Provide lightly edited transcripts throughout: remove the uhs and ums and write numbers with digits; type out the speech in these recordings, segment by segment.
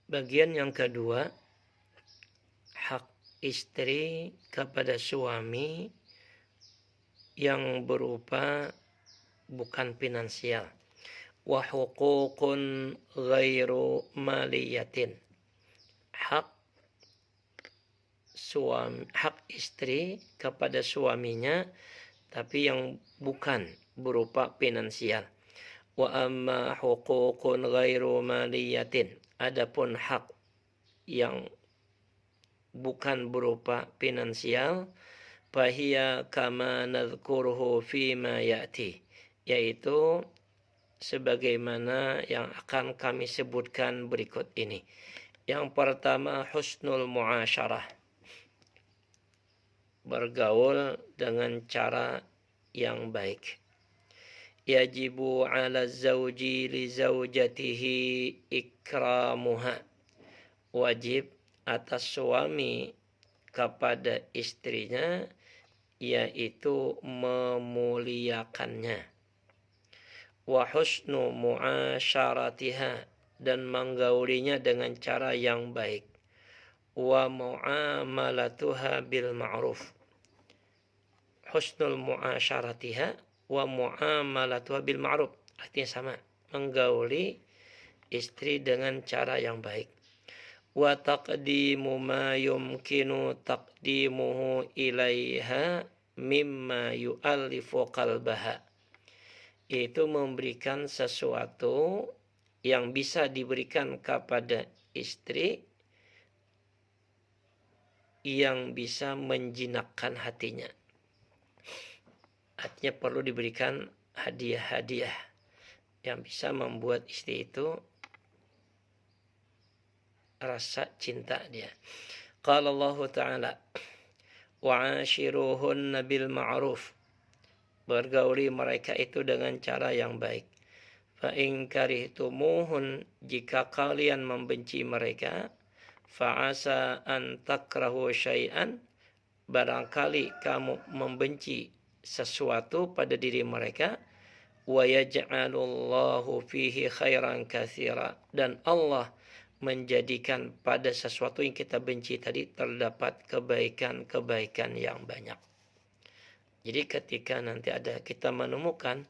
Bagian yang kedua, hak istri kepada suami yang berupa bukan finansial. Wa huququn ghairu maliyatin. Hak istri kepada suaminya tapi yang bukan berupa finansial. Wa amma huququn ghairu maliyatin. Adapun hak yang bukan berupa finansial, fahiya kama nadhkuruhu fima ya'ti, yaitu sebagaimana yang akan kami sebutkan berikut ini. Yang pertama, husnul muasyarah, bergaul dengan cara yang baik. Yajibu ala zawji li zawjatihi ikramuha, wajib atas suami kepada istrinya yaitu memuliakannya. Wa husnu muasyaratiha, dan menggaulinya dengan cara yang baik. Wa muamalatuha bil ma'ruf. Husnul muasyaratiha wa muamalatuha bil ma'ruf, artinya sama, menggauli istri dengan cara yang baik. Wa taqdimu ma yumkinu taqdimuhu ilaiha mimma yu'allifu qalbaha, yaitu memberikan sesuatu yang bisa diberikan kepada istri yang bisa menjinakkan hatinya. Artinya perlu diberikan hadiah-hadiah yang bisa membuat istri itu rasa cinta dia. Qala Allah Ta'ala, wa'ashiruhunna bil ma'ruf, bergauli mereka itu dengan cara yang baik. Fa in karihtumuhun, jika kalian membenci mereka, fa asa an takrahu syai'an, barangkali kamu membenci sesuatu pada diri mereka, wa yaj'alullahu fihi khairan katsira, dan Allah menjadikan pada sesuatu yang kita benci tadi terdapat kebaikan-kebaikan yang banyak. Jadi ketika nanti ada kita menemukan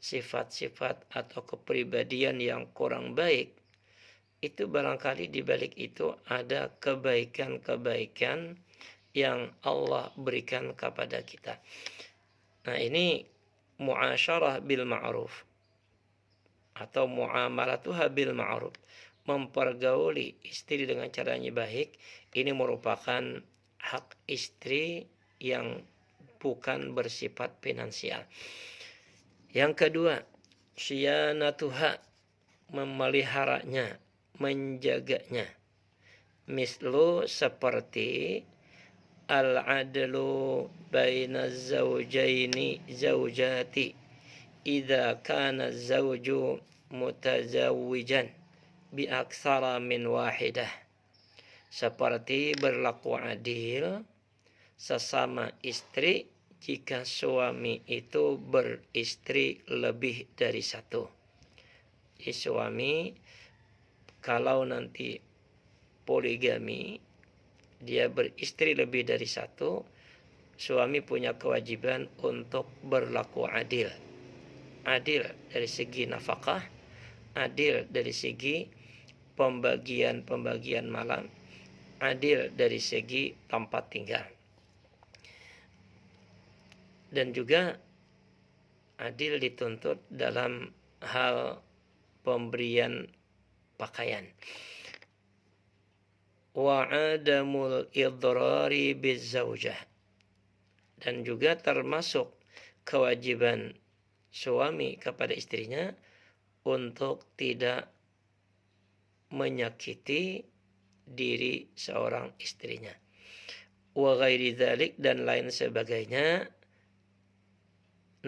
sifat-sifat atau kepribadian yang kurang baik, itu barangkali di balik itu ada kebaikan-kebaikan yang Allah berikan kepada kita. Nah, ini muasyarah bil ma'ruf atau muamalatuha bil ma'ruf, mempergauli istri dengan caranya baik, ini merupakan hak istri yang bukan bersifat finansial. Yang kedua, syianatuha, memeliharanya, menjaganya. Mislu, seperti al-adlu baina zawjaini zawjati idza kana zawju mutazawwijan bi aksara min wahidah, seperti berlaku adil sesama istri jika suami itu beristri lebih dari satu. Jadi suami kalau nanti poligami, dia beristri lebih dari satu, suami punya kewajiban untuk berlaku adil. Adil dari segi nafkah, adil dari segi pembagian malam, adil dari segi tempat tinggal, dan juga adil dituntut dalam hal pemberian pakaian. Wa adamul idrari bizaujah, dan juga termasuk kewajiban suami kepada istrinya untuk tidak menyakiti diri seorang istrinya. Wa ghairi dzalik, dan lain sebagainya.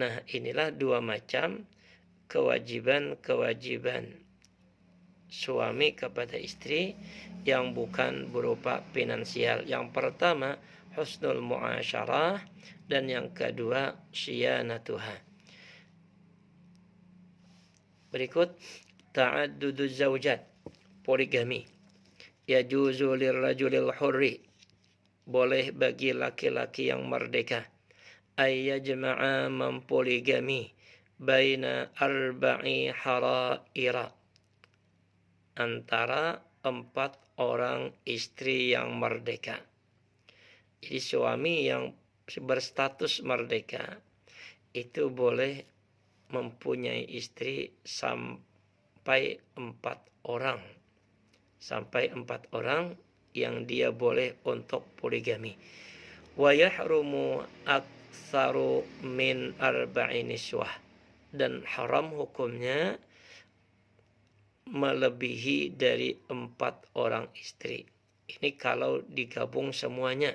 Nah, inilah dua macam kewajiban suami kepada istri yang bukan berupa finansial. Yang pertama, husnul muasyarah, dan yang kedua, syianatuha. Berikut ta'adduduz zaujat, poligami. yajuzu lirrajulil hurri, boleh bagi laki-laki yang merdeka, ayyajma'a mempoligami baina arba'i haraira, antara 4 orang istri yang merdeka. Jadi suami yang berstatus merdeka itu boleh mempunyai istri sampai 4 orang. Sampai 4 orang yang dia boleh untuk poligami. Wa yahrumu aktsaru min arba'in niswah, dan haram hukumnya melebihi dari 4 orang istri. Ini kalau digabung semuanya.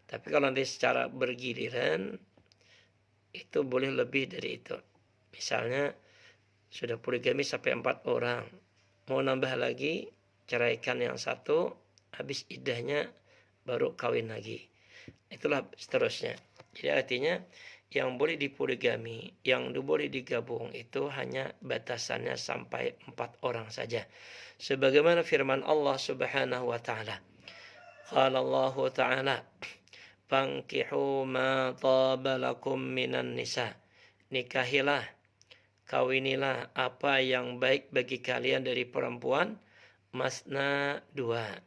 Tapi kalau nanti secara bergiliran itu boleh lebih dari itu. Misalnya sudah poligami sampai 4 orang, mau nambah lagi, ceraikan yang satu, habis iddahnya baru kawin lagi. Itulah seterusnya. Jadi artinya yang boleh dipoligami, yang boleh digabung itu hanya batasannya sampai 4 orang saja. Sebagaimana firman Allah Subhanahu wa taala. Qala Allah taala, "Fankihu ma taba lakum minan nisa." Nikahilah, kawinilah apa yang baik bagi kalian dari perempuan, masna 2,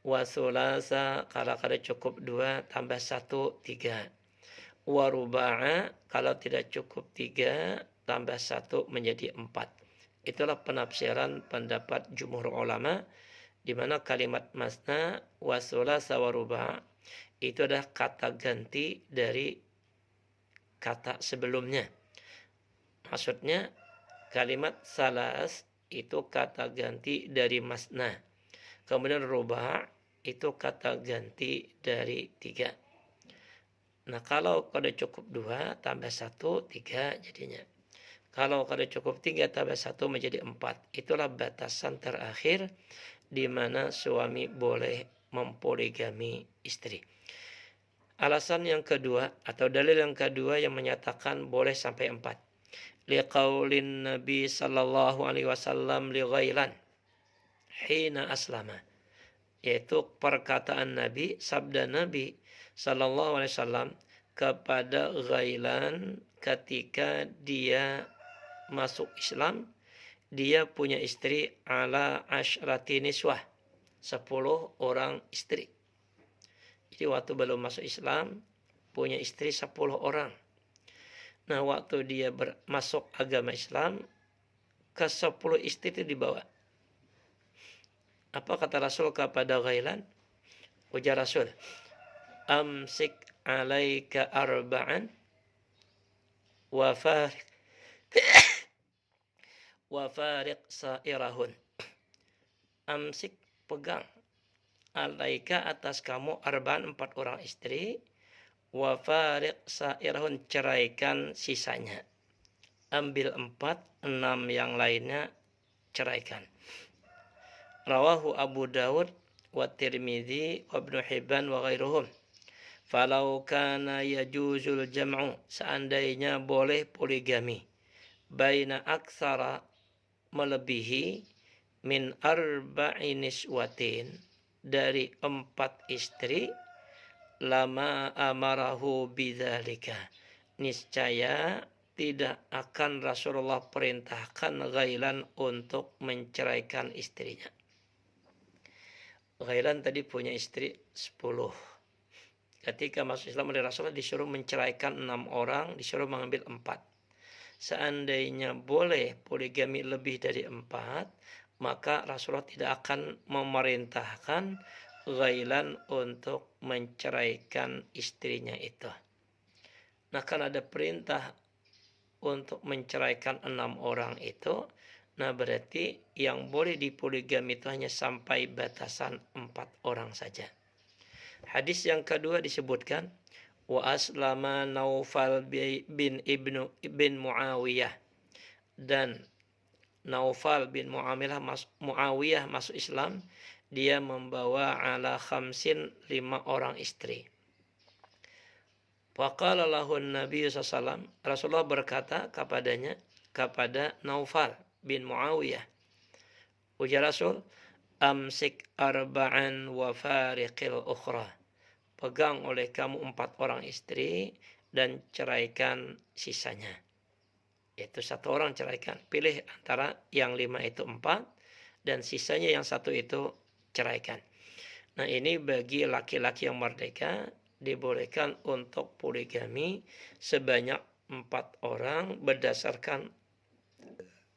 wa sulasa kalau cukup 2 tambah 1 3, wa ruba'a kalau tidak cukup 3 tambah 1 menjadi 4. Itulah penafsiran pendapat jumhur ulama, di mana kalimat masna, wa sulasa, wa ruba'a itu adalah kata ganti dari kata sebelumnya. Maksudnya kalimat salas itu kata ganti dari masna. Kemudian ruba' itu kata ganti dari 3. Nah kalau cukup 2 tambah 1 3 jadinya. Kalau cukup 3 tambah 1 menjadi 4. Itulah batasan terakhir di mana suami boleh mempoligami istri. Alasan yang kedua atau dalil yang kedua yang menyatakan boleh sampai 4. Liqaulin Nabi sallallahu alaihi wasallam li Ghailan hina aslama, yaitu perkataan Nabi, sabda Nabi sallallahu alaihi wasallam kepada Ghailan ketika dia masuk Islam. Dia punya istri ala asyrati niswah, 10 orang istri. Jadi waktu belum masuk Islam punya istri 10 orang. Nah waktu dia masuk agama Islam, ke 10 istri itu dibawa. Apa kata Rasul kepada Ghailan? Ujar Rasul, amsik alaika arba'an wa fariq sairahun. Amsik, pegang, alaika atas kamu arba'an 4 orang istri, wa fariq sairahun, ceraikan sisanya. Ambil 4, 6 yang lainnya ceraikan. Rawahu Abu Dawud wa Tirmidzi wa Ibnu Hibban wa ghairuhum. Falau kana yajuzul jam'u, seandainya boleh poligami, baina aksara, melebihi, min arba'in niswatin, dari 4 istri, lama amarahu bidzalika, niscaya tidak akan Rasulullah perintahkan Ghailan untuk menceraikan istrinya. Ghailan tadi punya istri 10. Ketika masuk Islam oleh Rasulullah disuruh menceraikan 6 orang, disuruh mengambil 4. Seandainya boleh poligami lebih dari 4, maka Rasulullah tidak akan memerintahkan Ghailan untuk menceraikan istrinya itu. Nah, kan ada perintah untuk menceraikan 6 orang itu, nah berarti yang boleh dipoligami itu hanya sampai batasan 4 orang saja. Hadis yang kedua disebutkan, wa aslama Naufal bin Muawiyah, dan Naufal bin Muawiyah masuk Islam, dia membawa ala khamsin 5 orang istri. Faqala lahu Nabi SAW, Rasulullah berkata kepadanya, kepada Naufal bin Muawiyah, ujar Rasul, amsik arba'an wa fariqil ukhra. Pegang oleh kamu 4 orang istri dan ceraikan sisanya. Itu 1 orang ceraikan. Pilih antara yang 5 itu 4 dan sisanya yang 1 itu ceraikan. Nah, ini bagi laki-laki yang merdeka dibolehkan untuk poligami sebanyak 4 orang berdasarkan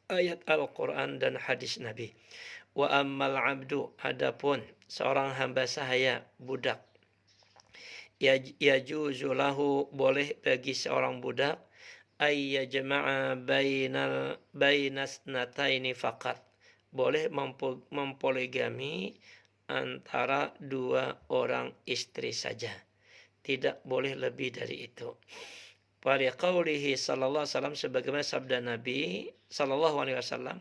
ayat Al-Quran dan hadis Nabi. Wa ammal abdu, adapun seorang hamba sahaya, budak, yajuzu lahu, boleh bagi seorang budak, ay yajma'a bainas nataini faqat, boleh mempoligami antara 2 orang istri saja, tidak boleh lebih dari itu. Pada qaulihi sallallahu alaihi wasallam, sebagaimana sabda Nabi sallallahu alaihi wasallam,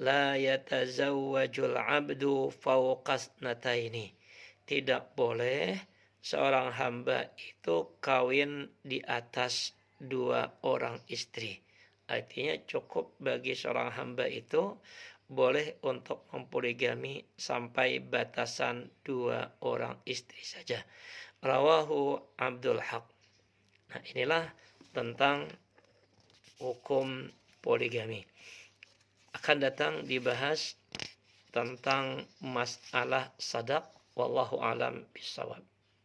la yatazawwajul abdu fawqas nataini, tidak boleh seorang hamba itu kawin di atas 2 orang istri. Artinya cukup bagi seorang hamba itu boleh untuk mempoligami sampai batasan 2 orang istri saja. Rawahu Abdul Haq. Nah, inilah tentang hukum poligami. Akan datang dibahas tentang masalah sadaq. Wallahu alam bisawab.